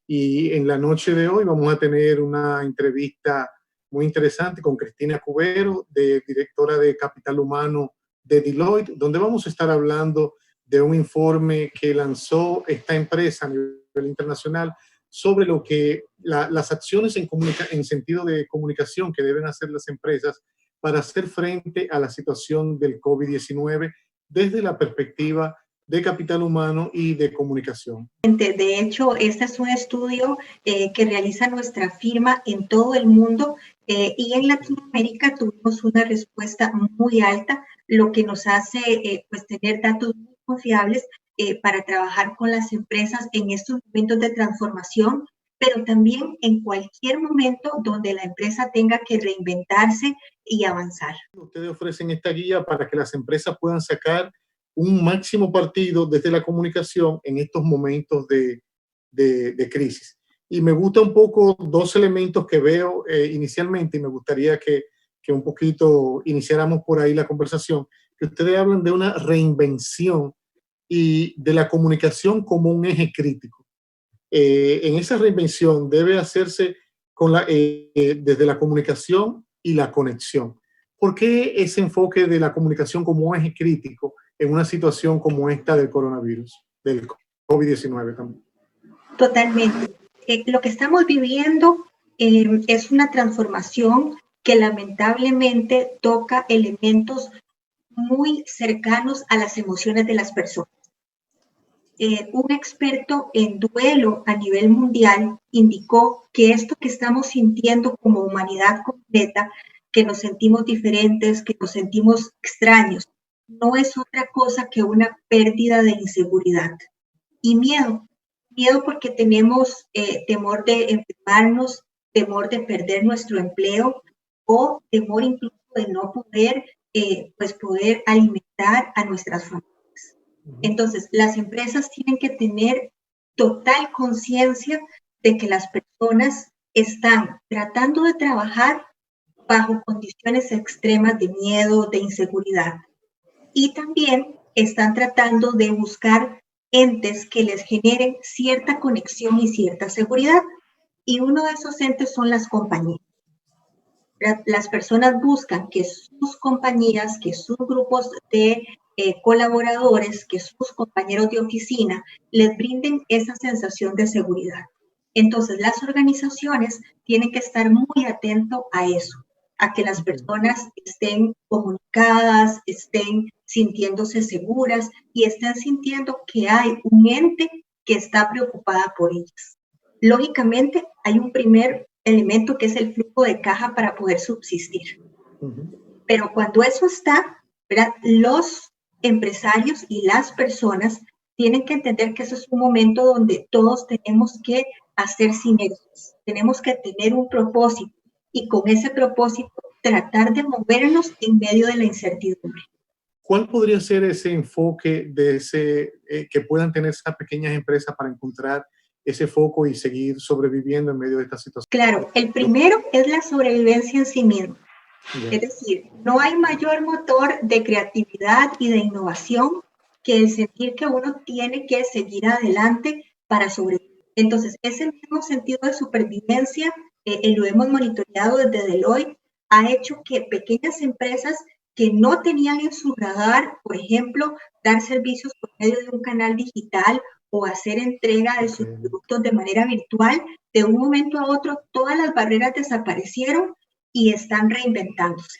Y en la noche de hoy vamos a tener una entrevista muy interesante con Cristina Cubero, directora de Capital Humano de Deloitte, donde vamos a estar hablando de un informe que lanzó esta empresa a nivel internacional sobre lo que las acciones en sentido de comunicación que deben hacer las empresas para hacer frente a la situación del COVID-19 desde la perspectiva de capital humano y de comunicación. De hecho, este es un estudio que realiza nuestra firma en todo el mundo y en Latinoamérica tuvimos una respuesta muy alta, lo que nos hace pues tener datos muy confiables para trabajar con las empresas en estos momentos de transformación, pero también en cualquier momento donde la empresa tenga que reinventarse y avanzar. Ustedes ofrecen esta guía para que las empresas puedan sacar un máximo partido desde la comunicación en estos momentos de crisis. Y me gusta un poco dos elementos que veo inicialmente y me gustaría que un poquito iniciáramos por ahí la conversación, que ustedes hablan de una reinvención y de la comunicación como un eje crítico. En esa reinvención debe hacerse desde la comunicación y la conexión. ¿Por qué ese enfoque de la comunicación como eje crítico en una situación como esta del coronavirus, del COVID-19 también? Totalmente. Lo que estamos viviendo es una transformación que lamentablemente toca elementos muy cercanos a las emociones de las personas. Un experto en duelo a nivel mundial indicó que esto que estamos sintiendo como humanidad completa, que nos sentimos diferentes, que nos sentimos extraños, no es otra cosa que una pérdida de inseguridad y miedo. Miedo porque tenemos temor de enfermarnos, temor de perder nuestro empleo o temor incluso de no poder, poder alimentar a nuestras familias. Entonces, las empresas tienen que tener total conciencia de que las personas están tratando de trabajar bajo condiciones extremas de miedo, de inseguridad. Y también están tratando de buscar entes que les generen cierta conexión y cierta seguridad. Y uno de esos entes son las compañías. Las personas buscan que sus compañías, que sus grupos de colaboradores, que sus compañeros de oficina les brinden esa sensación de seguridad. Entonces, las organizaciones tienen que estar muy atentos a eso, a que las personas estén comunicadas, estén sintiéndose seguras y estén sintiendo que hay un ente que está preocupada por ellas. Lógicamente, hay un primer elemento que es el flujo de caja para poder subsistir. Pero cuando eso está, ¿verdad? Los empresarios y las personas tienen que entender que eso es un momento donde todos tenemos que hacer sinergias, tenemos que tener un propósito y con ese propósito tratar de movernos en medio de la incertidumbre. ¿Cuál podría ser ese enfoque de que puedan tener esas pequeñas empresas para encontrar ese foco y seguir sobreviviendo en medio de esta situación? Claro, el primero es la sobrevivencia en sí mismo. Es decir, no hay mayor motor de creatividad y de innovación que el sentir que uno tiene que seguir adelante para sobrevivir. Entonces, ese mismo sentido de supervivencia, lo hemos monitoreado desde Deloitte, ha hecho que pequeñas empresas que no tenían en su radar, por ejemplo, dar servicios por medio de un canal digital o hacer entrega de sus productos de manera virtual, de un momento a otro todas las barreras desaparecieron y están reinventándose.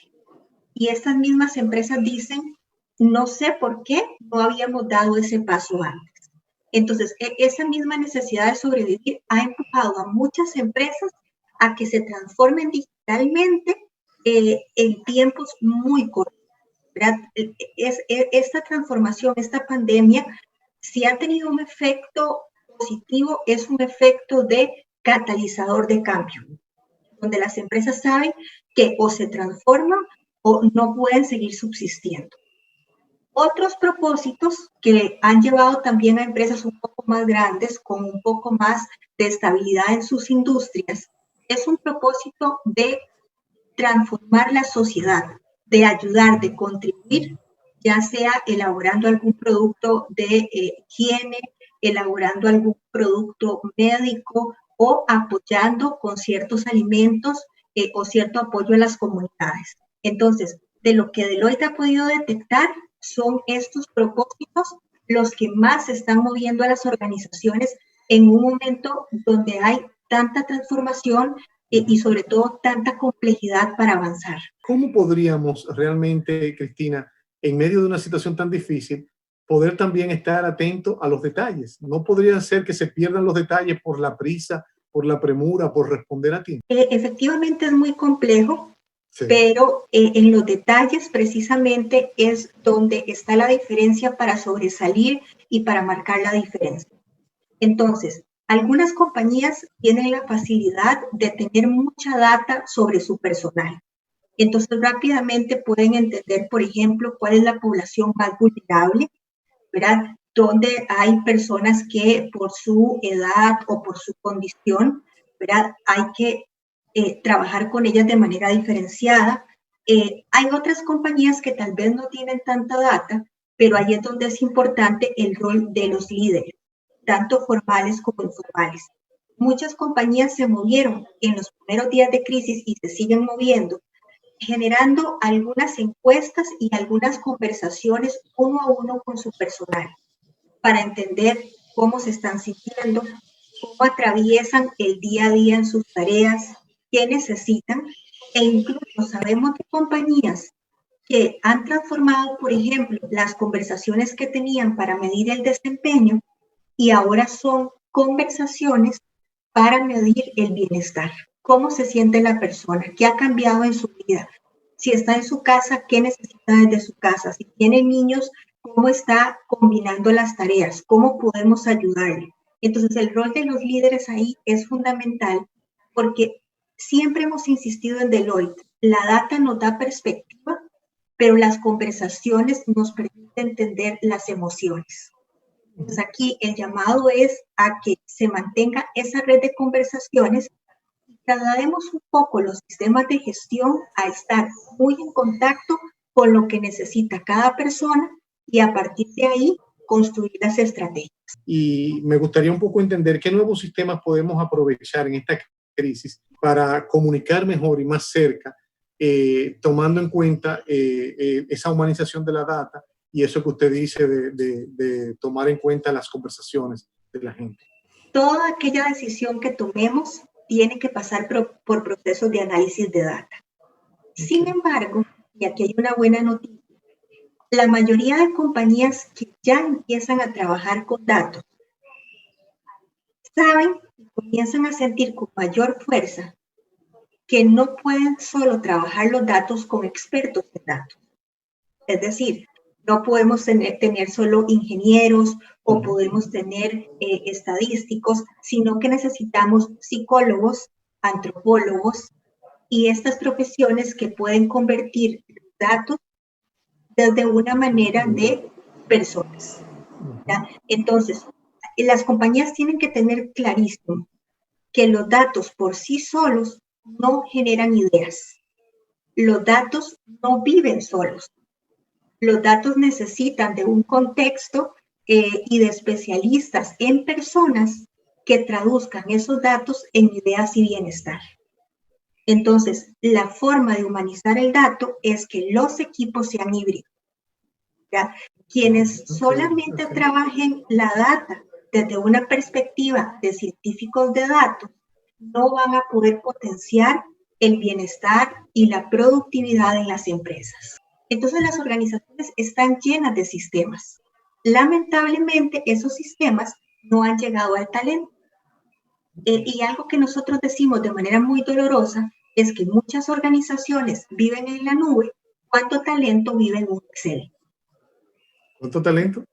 Y estas mismas empresas dicen, no sé por qué no habíamos dado ese paso antes. Entonces, esa misma necesidad de sobrevivir ha empujado a muchas empresas a que se transformen digitalmente en tiempos muy cortos. Esta transformación, esta pandemia, si ha tenido un efecto positivo, es un efecto de catalizador de cambio, donde las empresas saben que o se transforman o no pueden seguir subsistiendo. Otros propósitos que han llevado también a empresas un poco más grandes, con un poco más de estabilidad en sus industrias, es un propósito de transformar la sociedad, de ayudar, de contribuir, ya sea elaborando algún producto de higiene, elaborando algún producto médico o apoyando con ciertos alimentos o cierto apoyo a las comunidades. Entonces, de lo que Deloitte ha podido detectar son estos propósitos los que más se están moviendo a las organizaciones en un momento donde hay tanta transformación y sobre todo tanta complejidad para avanzar. ¿Cómo podríamos realmente, Cristina, en medio de una situación tan difícil, poder también estar atento a los detalles? ¿No podría ser que se pierdan los detalles por la prisa, por la premura, por responder a tiempo? Efectivamente es muy complejo, sí. Pero en los detalles precisamente es donde está la diferencia para sobresalir y para marcar la diferencia. Entonces, algunas compañías tienen la facilidad de tener mucha data sobre su personal. Entonces, rápidamente pueden entender, por ejemplo, cuál es la población más vulnerable, ¿verdad? Donde hay personas que por su edad o por su condición, ¿verdad? Hay que trabajar con ellas de manera diferenciada. Hay otras compañías que tal vez no tienen tanta data, pero ahí es donde es importante el rol de los líderes, tanto formales como informales. Muchas compañías se movieron en los primeros días de crisis y se siguen moviendo, generando algunas encuestas y algunas conversaciones uno a uno con su personal para entender cómo se están sintiendo, cómo atraviesan el día a día en sus tareas, qué necesitan, e incluso sabemos de compañías que han transformado, por ejemplo, las conversaciones que tenían para medir el desempeño y ahora son conversaciones para medir el bienestar. ¿Cómo se siente la persona? ¿Qué ha cambiado en su vida? Si está en su casa, ¿qué necesita desde su casa? Si tiene niños, ¿cómo está combinando las tareas? ¿Cómo podemos ayudarle? Entonces, el rol de los líderes ahí es fundamental porque siempre hemos insistido en Deloitte. La data nos da perspectiva, pero las conversaciones nos permiten entender las emociones. Entonces, aquí el llamado es a que se mantenga esa red de conversaciones y traslademos un poco los sistemas de gestión a estar muy en contacto con lo que necesita cada persona y a partir de ahí construir las estrategias. Y me gustaría un poco entender qué nuevos sistemas podemos aprovechar en esta crisis para comunicar mejor y más cerca, tomando en cuenta esa humanización de la data y eso que usted dice de tomar en cuenta las conversaciones de la gente. Toda aquella decisión que tomemos tiene que pasar por procesos de análisis de data. Sin embargo, y aquí hay una buena noticia, la mayoría de compañías que ya empiezan a trabajar con datos saben y comienzan a sentir con mayor fuerza que no pueden solo trabajar los datos con expertos en datos. Es decir, no podemos tener solo ingenieros o podemos tener estadísticos, sino que necesitamos psicólogos, antropólogos y estas profesiones que pueden convertir datos desde una manera de personas. ¿Ya? Entonces, las compañías tienen que tener clarísimo que los datos por sí solos no generan ideas. Los datos no viven solos. Los datos necesitan de un contexto y de especialistas en personas que traduzcan esos datos en ideas y bienestar. Entonces, la forma de humanizar el dato es que los equipos sean híbridos. ¿Ya? Quienes solamente trabajen la data desde una perspectiva de científicos de datos no van a poder potenciar el bienestar y la productividad en las empresas. Entonces las organizaciones están llenas de sistemas. Lamentablemente esos sistemas no han llegado al talento. Y algo que nosotros decimos de manera muy dolorosa es que muchas organizaciones viven en la nube. ¿Cuánto talento vive en un Excel? ¿Cuánto talento?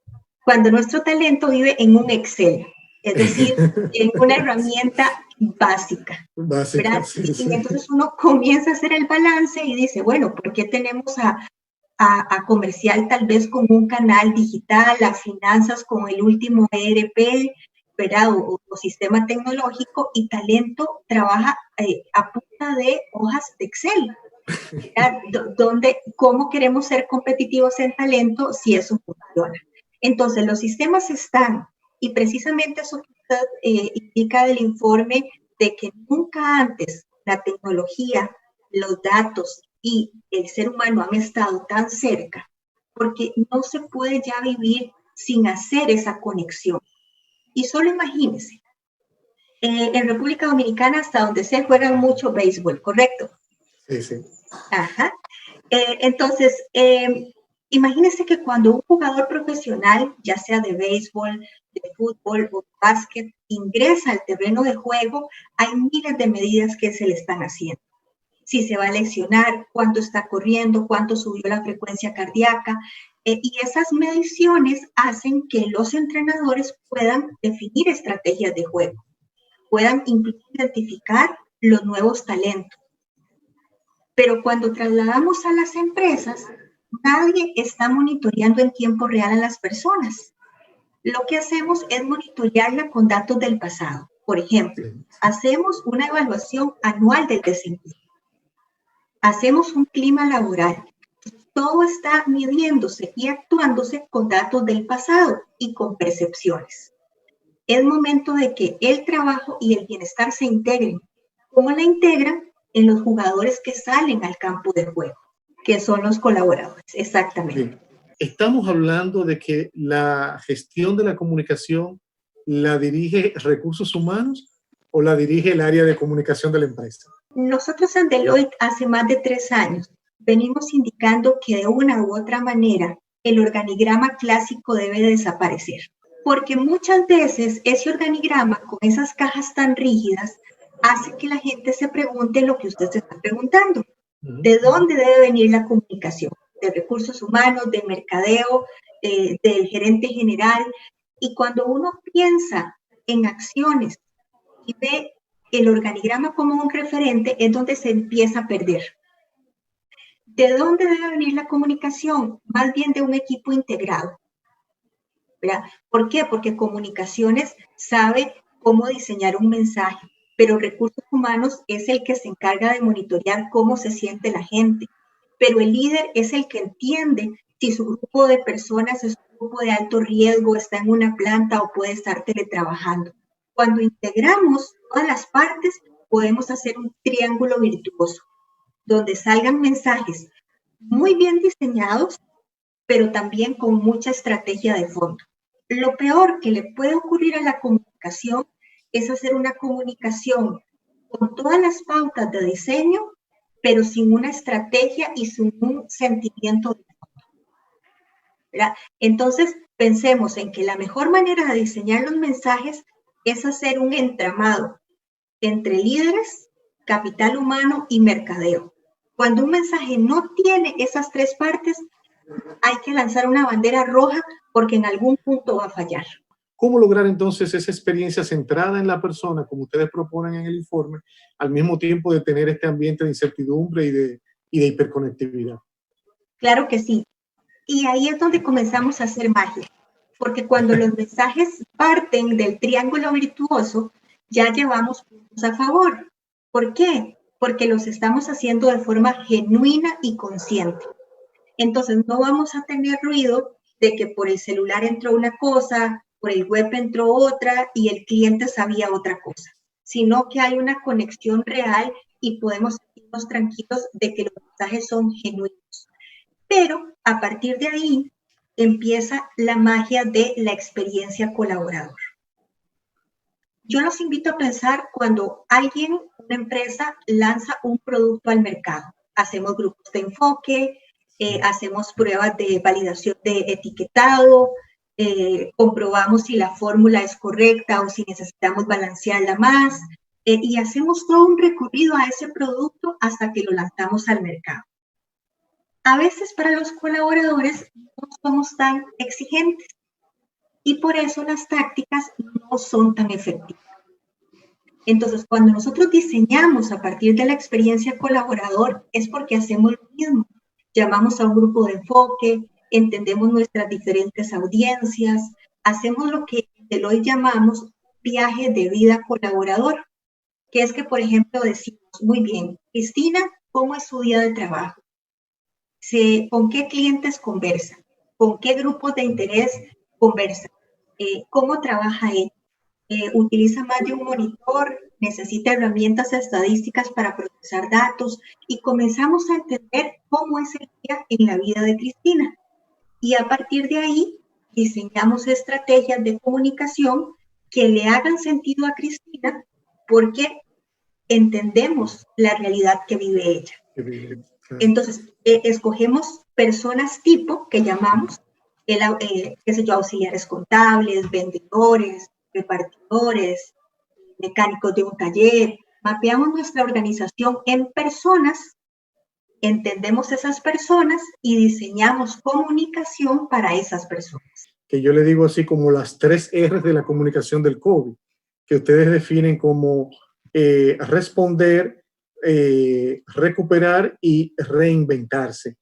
Cuando nuestro talento vive en un Excel, es decir, en una herramienta básica. ¿Verdad? Sí. Y entonces uno comienza a hacer el balance y dice, bueno, ¿por qué tenemos a comercial tal vez con un canal digital, a finanzas con el último ERP, ¿verdad? O sistema tecnológico, y talento trabaja a punta de hojas de Excel? ¿Cómo queremos ser competitivos en talento si eso funciona? Entonces, los sistemas están, Y precisamente eso que usted indica del informe de que nunca antes la tecnología, los datos y el ser humano han estado tan cerca, porque no se puede ya vivir sin hacer esa conexión. Y solo imagínense, en República Dominicana, hasta donde se juega mucho béisbol, ¿correcto? Sí, sí. Ajá. Entonces, imagínense que cuando un jugador profesional, ya sea de béisbol, de fútbol o de básquet, ingresa al terreno de juego, hay miles de medidas que se le están haciendo. Si se va a lesionar, cuánto está corriendo, cuánto subió la frecuencia cardíaca, y esas mediciones hacen que los entrenadores puedan definir estrategias de juego, puedan incluso identificar los nuevos talentos. Pero cuando trasladamos a las empresas, nadie está monitoreando en tiempo real a las personas. Lo que hacemos es monitorearla con datos del pasado. Por ejemplo, hacemos una evaluación anual del desempeño. Hacemos un clima laboral. Todo está midiéndose y actuándose con datos del pasado y con percepciones. Es momento de que el trabajo y el bienestar se integren. ¿Cómo la integran? En los jugadores que salen al campo de juego, que son los colaboradores, exactamente. Bien. Estamos hablando de que la gestión de la comunicación la dirige Recursos Humanos o la dirige el área de comunicación de la empresa. Nosotros en Deloitte hace más de 3 años venimos indicando que de una u otra manera el organigrama clásico debe de desaparecer, porque muchas veces ese organigrama con esas cajas tan rígidas hace que la gente se pregunte lo que usted se está preguntando. ¿De dónde debe venir la comunicación? De recursos humanos, de mercadeo, del gerente general. Y cuando uno piensa en acciones y ve el organigrama como un referente, es donde se empieza a perder. ¿De dónde debe venir la comunicación? Más bien de un equipo integrado, ¿verdad? ¿Por qué? Porque comunicaciones sabe cómo diseñar un mensaje, pero recursos humanos es el que se encarga de monitorear cómo se siente la gente. Pero el líder es el que entiende si su grupo de personas es un grupo de alto riesgo, está en una planta o puede estar teletrabajando. Cuando integramos todas las partes, podemos hacer un triángulo virtuoso, donde salgan mensajes muy bien diseñados, pero también con mucha estrategia de fondo. Lo peor que le puede ocurrir a la comunicación es hacer una comunicación con todas las pautas de diseño, pero sin una estrategia y sin un sentimiento de fondo, ¿verdad? Entonces, pensemos en que la mejor manera de diseñar los mensajes es hacer un entramado entre líderes, capital humano y mercadeo. Cuando un mensaje no tiene esas 3 partes, hay que lanzar una bandera roja porque en algún punto va a fallar. ¿Cómo lograr entonces esa experiencia centrada en la persona, como ustedes proponen en el informe, al mismo tiempo de tener este ambiente de incertidumbre y de hiperconectividad? Claro que sí. Y ahí es donde comenzamos a hacer magia. Porque cuando los mensajes parten del triángulo virtuoso, ya llevamos puntos a favor. ¿Por qué? Porque los estamos haciendo de forma genuina y consciente. Entonces no vamos a tener ruido de que por el celular entró una cosa, por el web entró otra y el cliente sabía otra cosa, sino que hay una conexión real y podemos sentirnos tranquilos de que los mensajes son genuinos. Pero a partir de ahí empieza la magia de la experiencia colaborador. Yo los invito a pensar cuando alguien, una empresa, lanza un producto al mercado. Hacemos grupos de enfoque, hacemos pruebas de validación de etiquetado, comprobamos si la fórmula es correcta o si necesitamos balancearla más, y hacemos todo un recorrido a ese producto hasta que lo lanzamos al mercado. A veces para los colaboradores no somos tan exigentes y por eso las tácticas no son tan efectivas. Entonces, cuando nosotros diseñamos a partir de la experiencia colaborador, es porque hacemos lo mismo. Llamamos a un grupo de enfoque, entendemos nuestras diferentes audiencias, hacemos lo que hoy llamamos viaje de vida colaborador, que es que, por ejemplo, decimos, muy bien, Cristina, ¿cómo es su día de trabajo? ¿Con qué clientes conversa? ¿Con qué grupos de interés conversa? ¿Cómo trabaja él? Utiliza más de un monitor, necesita herramientas estadísticas para procesar datos y comenzamos a entender cómo es el día en la vida de Cristina. Y a partir de ahí diseñamos estrategias de comunicación que le hagan sentido a Cristina porque entendemos la realidad que vive ella. Entonces, escogemos personas tipo que llamamos, qué sé yo, auxiliares contables, vendedores, repartidores, mecánicos de un taller. Mapeamos nuestra organización en personas, entendemos esas personas y diseñamos comunicación para esas personas. Que yo le digo así como las 3 R de la comunicación del COVID, que ustedes definen como responder, recuperar y reinventarse.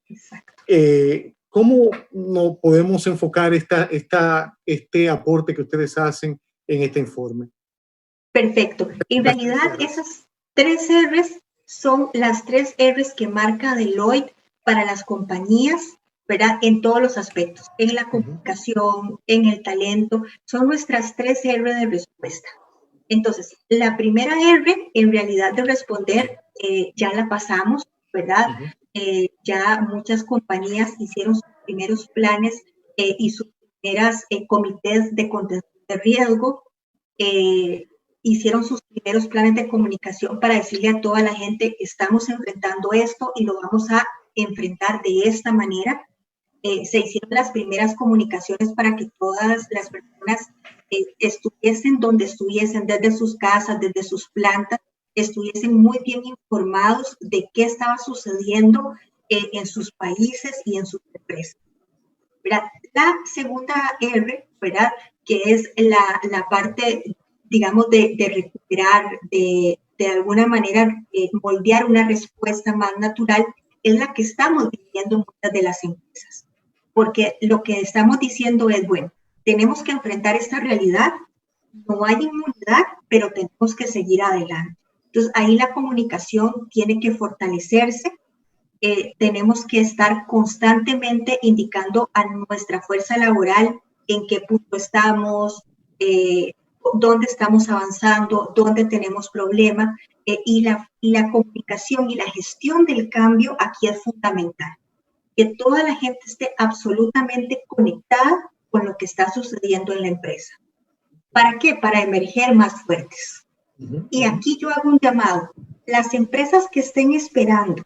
¿Cómo no podemos enfocar este aporte que ustedes hacen en este informe? Perfecto. En realidad, esas 3 R's son las 3 R's que marca Deloitte para las compañías, ¿verdad? En todos los aspectos, en la comunicación, en el talento, son nuestras 3 R de respuesta. Entonces, la primera R, en realidad, de responder, ya la pasamos, ¿verdad? Ya muchas compañías hicieron sus primeros planes y sus primeras comités de contención de riesgo, hicieron sus primeros planes de comunicación para decirle a toda la gente, estamos enfrentando esto y lo vamos a enfrentar de esta manera. Se hicieron las primeras comunicaciones para que todas las personas estuviesen donde estuviesen, desde sus casas, desde sus plantas, estuviesen muy bien informados de qué estaba sucediendo en sus países y en sus empresas. ¿Verdad? La segunda R, ¿verdad? Que es la parte, digamos, de recuperar, de alguna manera moldear una respuesta más natural, es la que estamos viviendo en muchas de las empresas. Porque lo que estamos diciendo es, bueno, tenemos que enfrentar esta realidad, no hay inmunidad, pero tenemos que seguir adelante. Entonces, ahí la comunicación tiene que fortalecerse, tenemos que estar constantemente indicando a nuestra fuerza laboral en qué punto estamos, dónde estamos avanzando, dónde tenemos problemas, y la comunicación y la gestión del cambio aquí es fundamental. Que toda la gente esté absolutamente conectada con lo que está sucediendo en la empresa. ¿Para qué? Para emerger más fuertes. Y aquí yo hago un llamado. Las empresas que estén esperando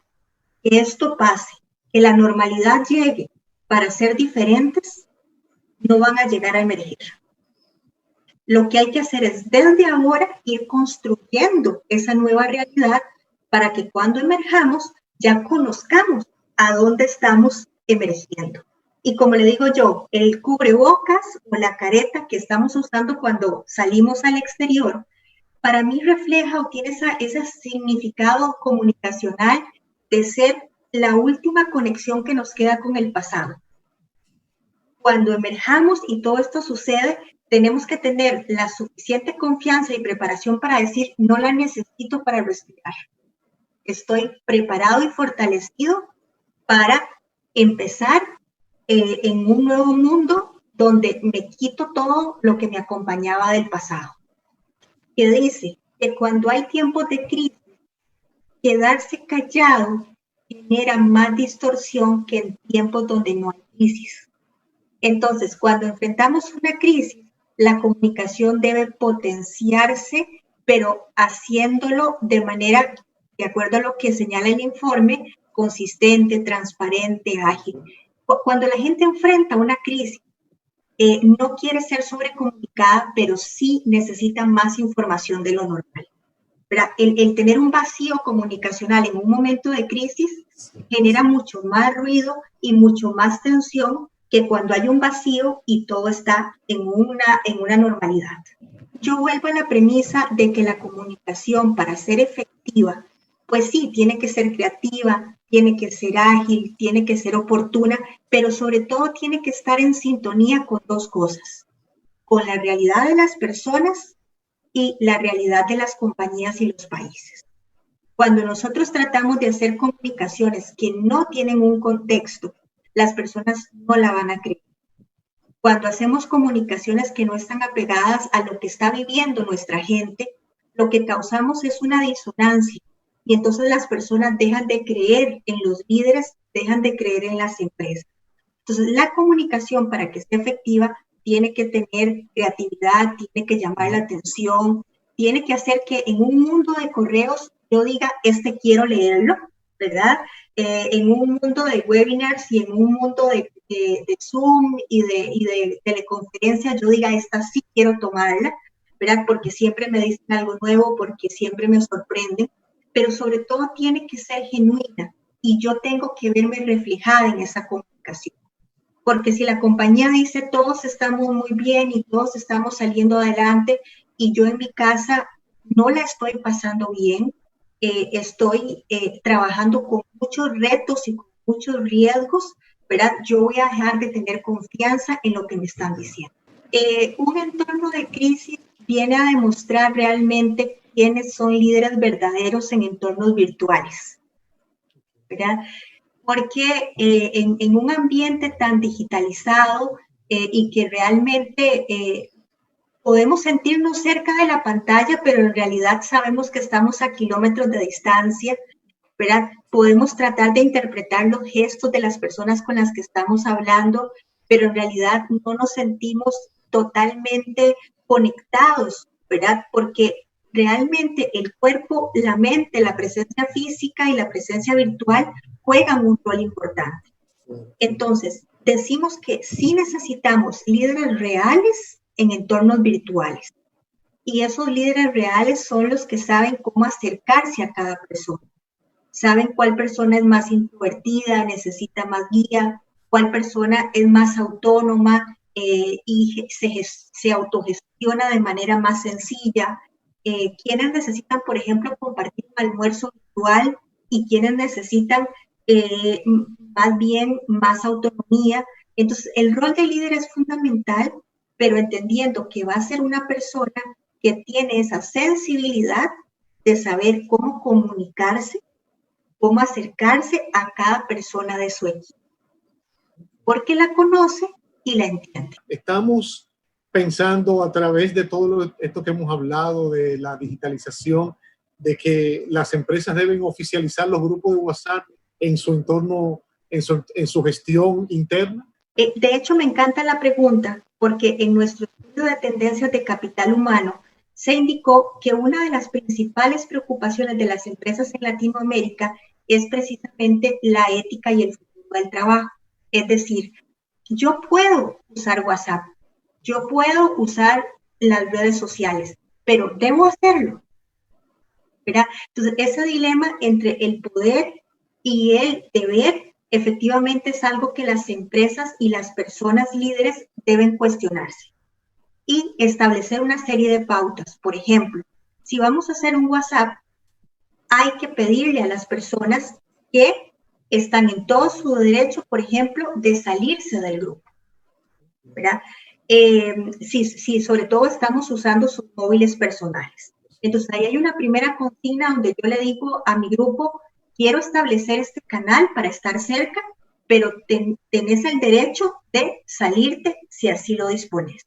que esto pase, que la normalidad llegue para ser diferentes, no van a llegar a emerger. Lo que hay que hacer es desde ahora ir construyendo esa nueva realidad para que cuando emerjamos ya conozcamos a dónde estamos emergiendo. Y como le digo yo, el cubrebocas o la careta que estamos usando cuando salimos al exterior, para mí refleja o tiene ese significado comunicacional de ser la última conexión que nos queda con el pasado. Cuando emerjamos y todo esto sucede, tenemos que tener la suficiente confianza y preparación para decir, no la necesito para respirar. Estoy preparado y fortalecido para empezar en un nuevo mundo donde me quito todo lo que me acompañaba del pasado. Que dice que cuando hay tiempos de crisis, quedarse callado genera más distorsión que en tiempos donde no hay crisis. Entonces, cuando enfrentamos una crisis, la comunicación debe potenciarse, pero haciéndolo de manera, de acuerdo a lo que señala el informe, consistente, transparente, ágil. Cuando la gente enfrenta una crisis, no quiere ser sobrecomunicada, pero sí necesita más información de lo normal. El tener un vacío comunicacional en un momento de crisis genera mucho más ruido y mucho más tensión que cuando hay un vacío y todo está en una normalidad. Yo vuelvo a la premisa de que la comunicación, para ser efectiva, pues sí, tiene que ser creativa, tiene que ser ágil, tiene que ser oportuna, pero sobre todo tiene que estar en sintonía con 2 cosas, con la realidad de las personas y la realidad de las compañías y los países. Cuando nosotros tratamos de hacer comunicaciones que no tienen un contexto, las personas no la van a creer. Cuando hacemos comunicaciones que no están apegadas a lo que está viviendo nuestra gente, lo que causamos es una disonancia. Y entonces las personas dejan de creer en los líderes, dejan de creer en las empresas. Entonces la comunicación, para que sea efectiva, tiene que tener creatividad, tiene que llamar la atención, tiene que hacer que en un mundo de correos yo diga, quiero leerlo, ¿verdad? En un mundo de webinars y en un mundo de Zoom y de teleconferencias, yo diga, esta sí quiero tomarla, ¿verdad? Porque siempre me dicen algo nuevo, porque siempre me sorprenden, pero sobre todo tiene que ser genuina y yo tengo que verme reflejada en esa comunicación. Porque si la compañía dice todos estamos muy bien y todos estamos saliendo adelante y yo en mi casa no la estoy pasando bien, estoy trabajando con muchos retos y con muchos riesgos, ¿verdad? Yo voy a dejar de tener confianza en lo que me están diciendo. Un entorno de crisis viene a demostrar realmente quiénes son líderes verdaderos en entornos virtuales, ¿verdad? Porque en un ambiente tan digitalizado y que realmente podemos sentirnos cerca de la pantalla, pero en realidad sabemos que estamos a kilómetros de distancia, ¿verdad? Podemos tratar de interpretar los gestos de las personas con las que estamos hablando, pero en realidad no nos sentimos totalmente conectados, ¿verdad? Porque realmente el cuerpo, la mente, la presencia física y la presencia virtual juegan un rol importante. Entonces, decimos que sí necesitamos líderes reales en entornos virtuales. Y esos líderes reales son los que saben cómo acercarse a cada persona. Saben cuál persona es más introvertida, necesita más guía, cuál persona es más autónoma y se autogestiona de manera más sencilla. Quienes necesitan, por ejemplo, compartir un almuerzo virtual y quienes necesitan más bien más autonomía. Entonces, el rol de líder es fundamental, pero entendiendo que va a ser una persona que tiene esa sensibilidad de saber cómo comunicarse, cómo acercarse a cada persona de su equipo, porque la conoce y la entiende. Estamos pensando a través de todo esto que hemos hablado de la digitalización, de que las empresas deben oficializar los grupos de WhatsApp en su entorno, en su gestión interna. De hecho, me encanta la pregunta porque en nuestro estudio de tendencias de capital humano se indicó que una de las principales preocupaciones de las empresas en Latinoamérica es precisamente la ética y el futuro del trabajo. Es decir, yo puedo usar WhatsApp, yo puedo usar las redes sociales, pero debo hacerlo, ¿verdad? Entonces, ese dilema entre el poder y el deber efectivamente es algo que las empresas y las personas líderes deben cuestionarse y establecer una serie de pautas. Por ejemplo, si vamos a hacer un WhatsApp, hay que pedirle a las personas que están en todo su derecho, por ejemplo, de salirse del grupo, ¿verdad? Si sobre todo estamos usando sus móviles personales. Entonces, ahí hay una primera consigna donde yo le digo a mi grupo, quiero establecer este canal para estar cerca, pero tenés el derecho de salirte si así lo dispones,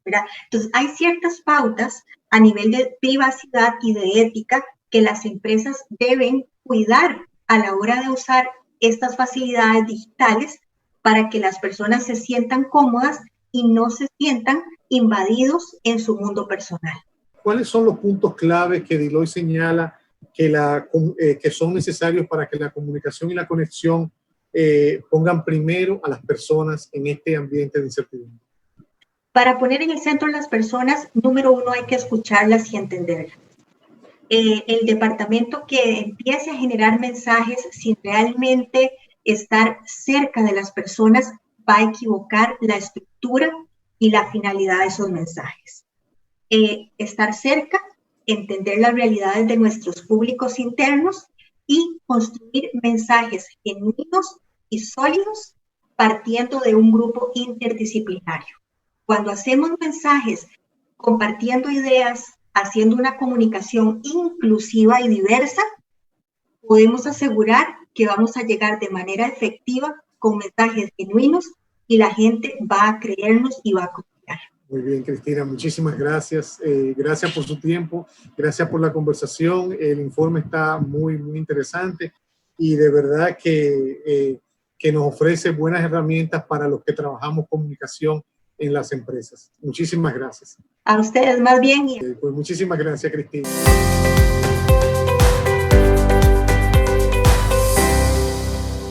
¿verdad? Entonces, hay ciertas pautas a nivel de privacidad y de ética que las empresas deben cuidar a la hora de usar estas facilidades digitales para que las personas se sientan cómodas y no se sientan invadidos en su mundo personal. ¿Cuáles son los puntos claves que Deloitte señala que son necesarios para que la comunicación y la conexión pongan primero a las personas en este ambiente de incertidumbre? Para poner en el centro a las personas, número uno, hay que escucharlas y entenderlas. El departamento que empiece a generar mensajes sin realmente estar cerca de las personas va a equivocar la estructura y la finalidad de esos mensajes. Estar cerca, entender las realidades de nuestros públicos internos y construir mensajes genuinos y sólidos partiendo de un grupo interdisciplinario. Cuando hacemos mensajes compartiendo ideas, haciendo una comunicación inclusiva y diversa, podemos asegurar que vamos a llegar de manera efectiva con mensajes genuinos y la gente va a creernos y va a confiar. Muy bien, Cristina, muchísimas gracias. Gracias por su tiempo, gracias por la conversación. El informe está muy, muy interesante y de verdad que nos ofrece buenas herramientas para los que trabajamos comunicación en las empresas. Muchísimas gracias. A ustedes más bien. Pues muchísimas gracias, Cristina.